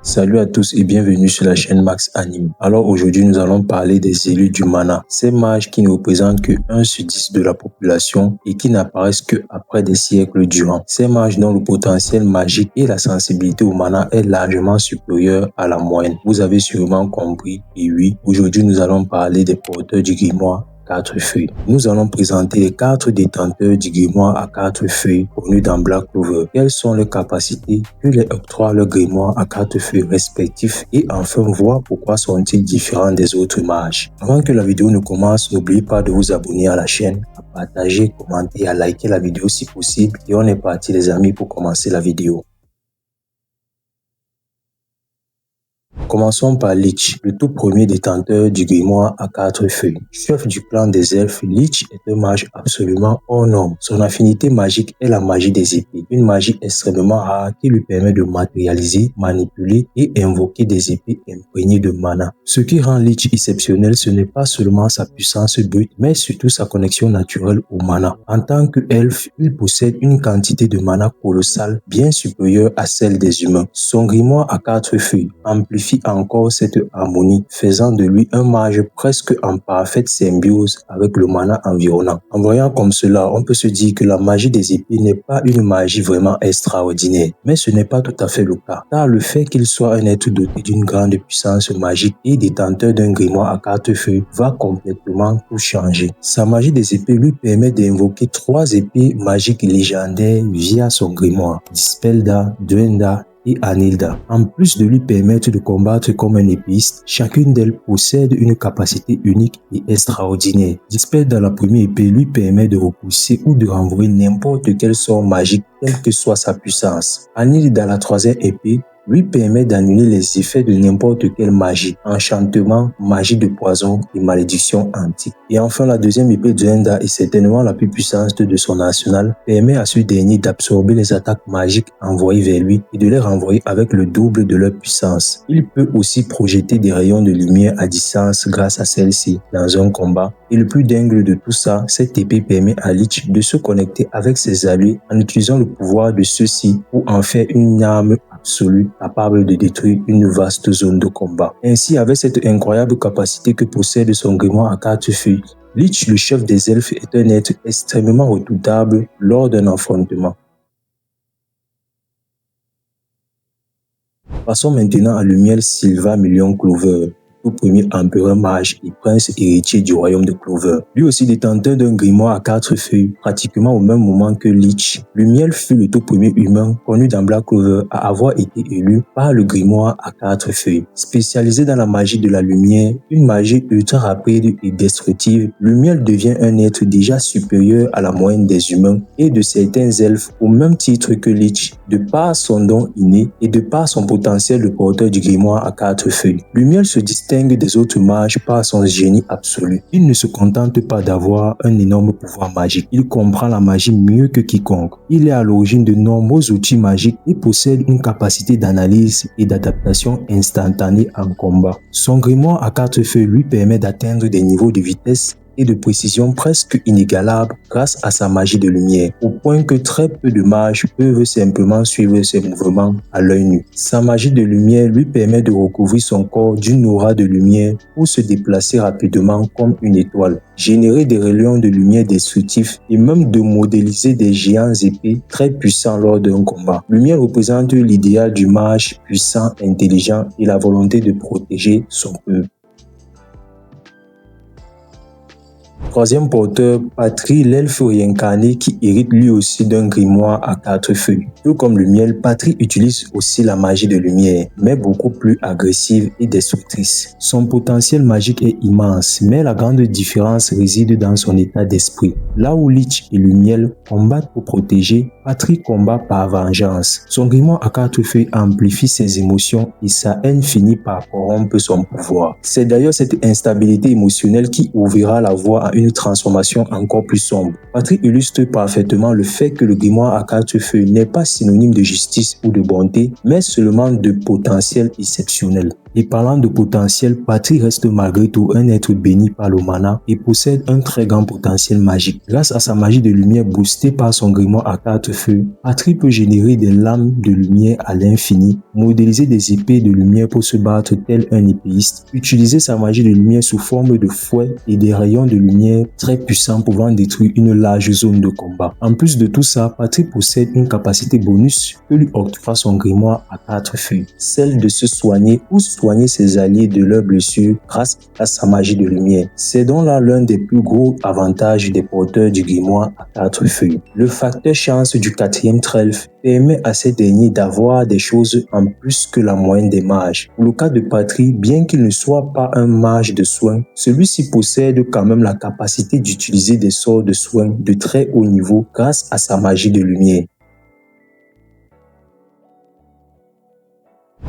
Salut à tous et bienvenue sur la chaîne Max Anime. Alors aujourd'hui nous allons parler des élus du mana. Ces mages qui ne représentent que 1 sur 10 de la population et qui n'apparaissent que après des siècles durant. Ces mages dont le potentiel magique et la sensibilité au mana est largement supérieur à la moyenne. Vous avez sûrement compris et oui, aujourd'hui nous allons parler des porteurs du grimoire 4 feuilles. Nous allons présenter les 4 détenteurs du grimoire à 4 feuilles connus dans Black Clover. Quelles sont leurs capacités, que les octroie leur grimoire à 4 feuilles respectifs et enfin voir pourquoi sont-ils différents des autres mages. Avant que la vidéo ne commence, n'oubliez pas de vous abonner à la chaîne, à partager, commenter, à liker la vidéo si possible et on est parti les amis pour commencer la vidéo. Commençons par Lich, le tout premier détenteur du grimoire à 4 feuilles. Chef du clan des elfes, Lich est un mage absolument hors norme. Son affinité magique est la magie des épées, une magie extrêmement rare qui lui permet de matérialiser, manipuler et invoquer des épées imprégnées de mana. Ce qui rend Lich exceptionnel, ce n'est pas seulement sa puissance brute, mais surtout sa connexion naturelle au mana. En tant qu'elfe, il possède une quantité de mana colossale, bien supérieure à celle des humains. Son grimoire à 4 feuilles amplifie encore cette harmonie, faisant de lui un mage presque en parfaite symbiose avec le mana environnant. En voyant comme cela, on peut se dire que la magie des épées n'est pas une magie vraiment extraordinaire. Mais ce n'est pas tout à fait le cas, car le fait qu'il soit un être doté d'une grande puissance magique et détenteur d'un grimoire à 4 feuilles va complètement tout changer. Sa magie des épées lui permet d'invoquer 3 épées magiques légendaires via son grimoire, Dispelda, Duenda et Anilda. En plus de lui permettre de combattre comme un épéiste, chacune d'elles possède une capacité unique et extraordinaire. Dispelda, la première épée, lui permet de repousser ou de renvoyer n'importe quel sort magique, quelle que soit sa puissance. Anilda, la troisième épée, lui permet d'annuler les effets de n'importe quelle magie, enchantement, magie de poison et malédiction antique. Et enfin, la deuxième épée Duenda est certainement la plus puissante de son arsenal, permet à ce dernier d'absorber les attaques magiques envoyées vers lui et de les renvoyer avec le double de leur puissance. Il peut aussi projeter des rayons de lumière à distance grâce à celle-ci dans un combat. Et le plus dingue de tout ça, cette épée permet à Lich de se connecter avec ses alliés en utilisant le pouvoir de ceux-ci pour en faire une arme absolue capable de détruire une vaste zone de combat. Ainsi, avec cette incroyable capacité que possède son grimoire à 4 feuilles, Lich, le chef des elfes, est un être extrêmement redoutable lors d'un affrontement. Passons maintenant à Lumiel Silva Million Clover, tout premier empereur mage et prince héritier du royaume de Clover. Lui aussi détenteur d'un grimoire à 4 feuilles, pratiquement au même moment que Lich. Lumiel fut le tout premier humain connu dans Black Clover à avoir été élu par le grimoire à 4 feuilles. Spécialisé dans la magie de la lumière, une magie ultra rapide et destructive, Lumiel devient un être déjà supérieur à la moyenne des humains et de certains elfes au même titre que Lich, de par son don inné et de par son potentiel de porteur du grimoire à 4 feuilles. Lumiel se distingue des autres mages par son génie absolu. Il ne se contente pas d'avoir un énorme pouvoir magique. Il comprend la magie mieux que quiconque. Il est à l'origine de nombreux outils magiques et possède une capacité d'analyse et d'adaptation instantanée en combat. Son grimoire à 4 feuilles lui permet d'atteindre des niveaux de vitesse et de précision presque inégalables grâce à sa magie de lumière, au point que très peu de mages peuvent simplement suivre ses mouvements à l'œil nu. Sa magie de lumière lui permet de recouvrir son corps d'une aura de lumière pour se déplacer rapidement comme une étoile, générer des rayons de lumière destructifs et même de modéliser des géants épais très puissants lors d'un combat. Lumière représente l'idéal du mage puissant, intelligent et la volonté de protéger son peuple. Troisième porteur, Patri, l'elfe réincarné qui hérite lui aussi d'un grimoire à 4 feuilles. Tout comme Lumiel, Patri utilise aussi la magie de lumière, mais beaucoup plus agressive et destructrice. Son potentiel magique est immense, mais la grande différence réside dans son état d'esprit. Là où Lich et Lumiel combattent pour protéger, Patri combat par vengeance. Son grimoire à 4 feuilles amplifie ses émotions et sa haine finit par corrompre son pouvoir. C'est d'ailleurs cette instabilité émotionnelle qui ouvrira la voie à une transformation encore plus sombre. Patri illustre parfaitement le fait que le grimoire à 4 feuilles n'est pas synonyme de justice ou de bonté, mais seulement de potentiel exceptionnel. Et parlant de potentiel, Patry reste malgré tout un être béni par le mana et possède un très grand potentiel magique. Grâce à sa magie de lumière boostée par son grimoire à 4 feux, Patry peut générer des lames de lumière à l'infini, modéliser des épées de lumière pour se battre tel un épéiste, utiliser sa magie de lumière sous forme de fouet et des rayons de lumière très puissants pouvant détruire une large zone de combat. En plus de tout ça, Patry possède une capacité bonus que lui octroie son grimoire à 4 feux, celle de se soigner ou soigner ses alliés de leurs blessures grâce à sa magie de lumière. C'est donc là l'un des plus gros avantages des porteurs du grimoire à 4 feux. Le facteur chance du 4e trèfle permet à ces derniers d'avoir des choses en plus que la moyenne des mages. Pour le cas de Patry, bien qu'il ne soit pas un mage de soins, celui-ci possède quand même la capacité d'utiliser des sorts de soins de très haut niveau grâce à sa magie de lumière.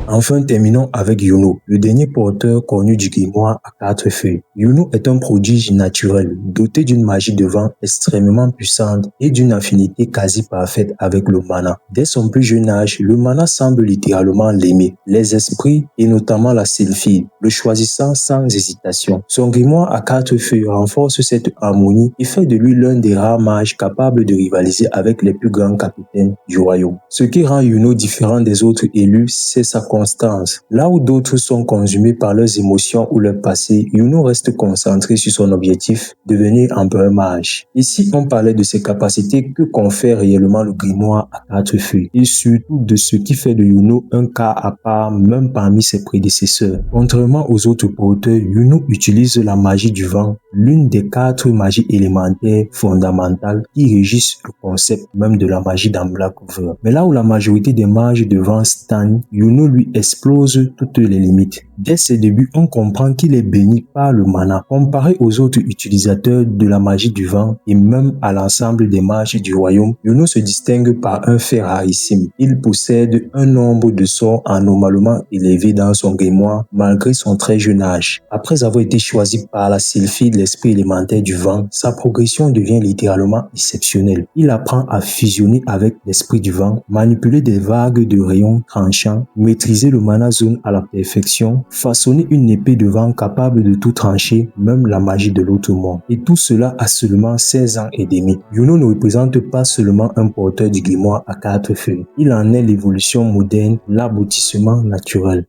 Enfin, terminons avec Yuno, le dernier porteur connu du grimoire à 4 feux. Yuno est un prodige naturel, doté d'une magie de vent extrêmement puissante et d'une affinité quasi parfaite avec le mana. Dès son plus jeune âge, le mana semble littéralement l'aimer, les esprits et notamment la sylphide, le choisissant sans hésitation. Son grimoire à 4 feux renforce cette harmonie et fait de lui l'un des rares mages capables de rivaliser avec les plus grands capitaines du royaume. Ce qui rend Yuno différent des autres élus, c'est sa constance. Là où d'autres sont consumés par leurs émotions ou leur passé, Yuno reste concentré sur son objectif, devenir empereur mage. Ici, on parlait de ses capacités que confère réellement le grimoire à 4 feux et surtout de ce qui fait de Yuno un cas à part même parmi ses prédécesseurs. Contrairement aux autres porteurs, Yuno utilise la magie du vent, l'une des 4 magies élémentaires fondamentales qui régissent le concept même de la magie dans Black Clover. Mais là où la majorité des mages de vent stagnent, Yuno lui explose toutes les limites. Dès ses débuts, on comprend qu'il est béni par le mana. Comparé aux autres utilisateurs de la magie du vent et même à l'ensemble des mages du royaume, Yuno se distingue par un fait rarissime. Il possède un nombre de sorts anormalement élevé dans son grimoire malgré son très jeune âge. Après avoir été choisi par la sylphide, l'esprit élémentaire du vent, sa progression devient littéralement exceptionnelle. Il apprend à fusionner avec l'esprit du vent, manipuler des vagues de rayons tranchants, maîtriser le mana zone à la perfection, façonner une épée de vent capable de tout trancher, même la magie de l'autre monde. Et tout cela à seulement 16 ans et demi. Yuno ne représente pas seulement un porteur du grimoire à 4 feux. Il en est l'évolution moderne, l'aboutissement naturel.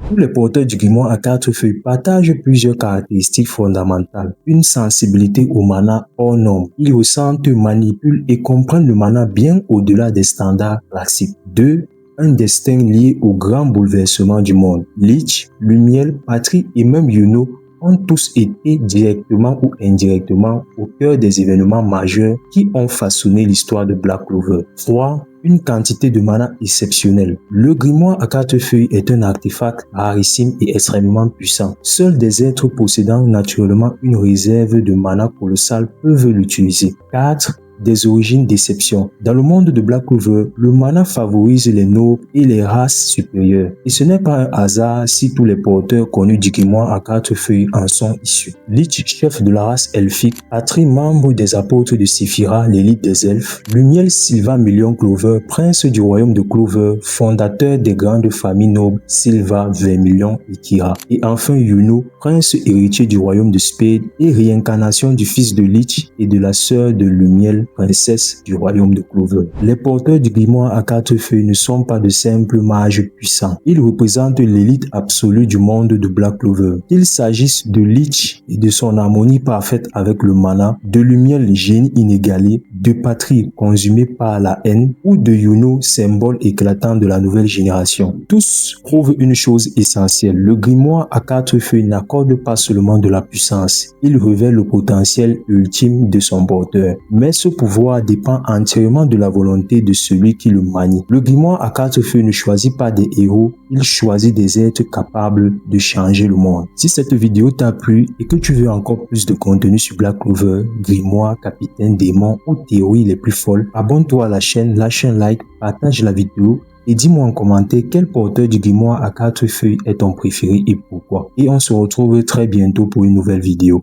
Tous les porteurs du grimoire à 4 feux partagent plusieurs caractéristiques fondamentales. Une sensibilité au mana hors norme. Ils ressentent, manipulent et comprennent le mana bien au-delà des standards classiques. 2. Un destin lié au grand bouleversement du monde. Lich, Lumiel, Patry et même Yuno ont tous été directement ou indirectement au cœur des événements majeurs qui ont façonné l'histoire de Black Clover. 3. Une quantité de mana exceptionnelle. Le grimoire à 4 feuilles est un artefact rarissime et extrêmement puissant. Seuls des êtres possédant naturellement une réserve de mana colossale peuvent l'utiliser. 4. Des origines d'exception. Dans le monde de Black Clover, le mana favorise les nobles et les races supérieures. Et ce n'est pas un hasard si tous les porteurs connus du grimoire à 4 feuilles en sont issus. Lich, chef de la race elfique, Patry, membre des apôtres de Sephira, l'élite des elfes, Lumiel Sylva Million Clover, prince du royaume de Clover, fondateur des grandes familles nobles Sylva, Vermilion et Kira. Et enfin Yuno, prince héritier du royaume de Spade et réincarnation du fils de Lich et de la sœur de Lumiel, princesse du royaume de Clover. Les porteurs du grimoire à 4 feuilles ne sont pas de simples mages puissants. Ils représentent l'élite absolue du monde de Black Clover. Qu'il s'agisse de Lich et de son harmonie parfaite avec le mana, de Lumiel, génie inégalé, de Patry, consumé par la haine, ou de Yuno, symbole éclatant de la nouvelle génération. Tous prouvent une chose essentielle. Le grimoire à 4 feuilles n'accorde pas seulement de la puissance. Il révèle le potentiel ultime de son porteur. Mais ce pouvoir dépend entièrement de la volonté de celui qui le manie. Le grimoire à 4 feux ne choisit pas des héros, il choisit des êtres capables de changer le monde. Si cette vidéo t'a plu et que tu veux encore plus de contenu sur Black Clover, grimoire, capitaine, démon ou théories les plus folles, abonne-toi à la chaîne, lâche un like, partage la vidéo et dis-moi en commentaire quel porteur du grimoire à 4 feuilles est ton préféré et pourquoi. Et on se retrouve très bientôt pour une nouvelle vidéo.